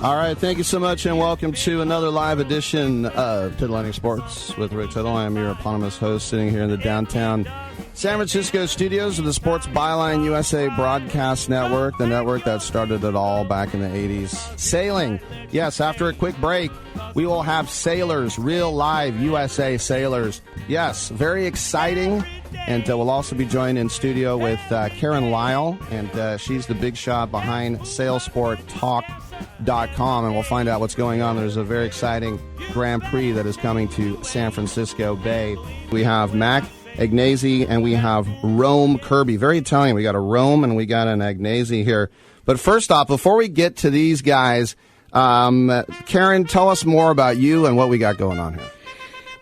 All right, thank you so much, and welcome to another live edition of Titillating Sports with Rick Tittle. I am your eponymous host, sitting here in the downtown San Francisco studios of the Sports Byline USA Broadcast Network, the network that started it all back in the 80s. Sailing. Yes, after a quick break, we will have sailors, real live USA sailors. Yes, very exciting. And we'll also be joined in studio with Karen Lyle, and she's the big shot behind SailSportTalk.com, and we'll find out what's going on. There's a very exciting Grand Prix that is coming to San Francisco Bay. We have Mac, Agnese, and we have Rome Kirby. Very Italian. We got a Rome and we got an Agnese here. But first off, before we get to these guys, Karen, tell us more about you and what we got going on here.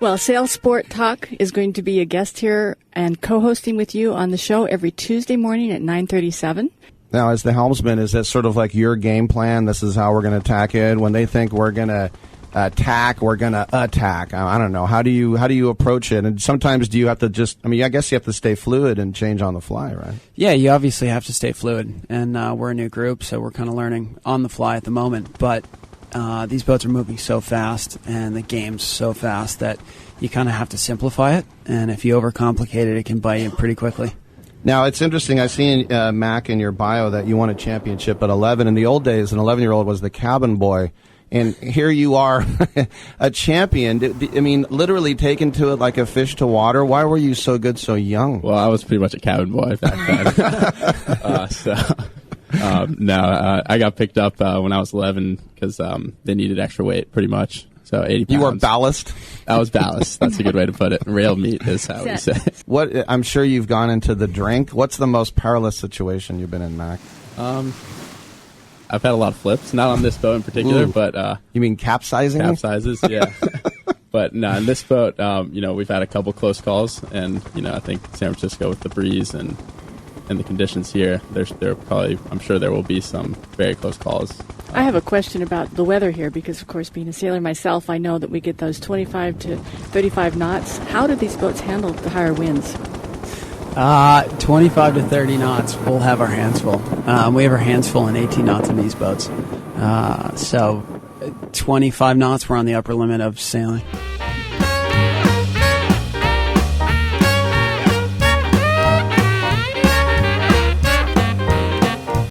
Well, Sail Sport Talk is going to be a guest here and co-hosting with you on the show every Tuesday morning at 9:37. Now, as the helmsman, is that sort of like your game plan? This is how we're going to attack it. When they think we're going to attack, we're going to attack. I don't know. How do you approach it? And sometimes do you have to just? I mean, I guess you have to stay fluid and change on the fly, right? Yeah, you obviously have to stay fluid, and we're a new group, so we're kind of learning on the fly at the moment. But these boats are moving so fast, and the game's so fast that you kind of have to simplify it. And if you overcomplicate it, it can bite you pretty quickly. Now, it's interesting. I see, Mac, in your bio that you won a championship at 11. In the old days, an 11-year-old was the cabin boy. And here you are, a champion. I mean, literally taken to it like a fish to water. Why were you so good so young? Well, I was pretty much a cabin boy back then. I got picked up when I was 11 because they needed extra weight, pretty much. So 80 pounds. You were ballast? I was ballast. That's a good way to put it. Rail meat is how we say it. What, I'm sure you've gone into the drink. What's the most perilous situation you've been in, Mac? I've had a lot of flips, not on this boat in particular, but you mean capsizing? Capsizes, yeah. But no, in this boat, we've had a couple close calls, and I think San Francisco with the breeze and the conditions here, I'm sure there will be some very close calls. I have a question about the weather here because, of course, being a sailor myself, I know that we get those 25 to 35 knots. How do these boats handle the higher winds? 25 to 30 knots, we'll have our hands full. We have our hands full in 18 knots in these boats. So 25 knots, we're on the upper limit of sailing.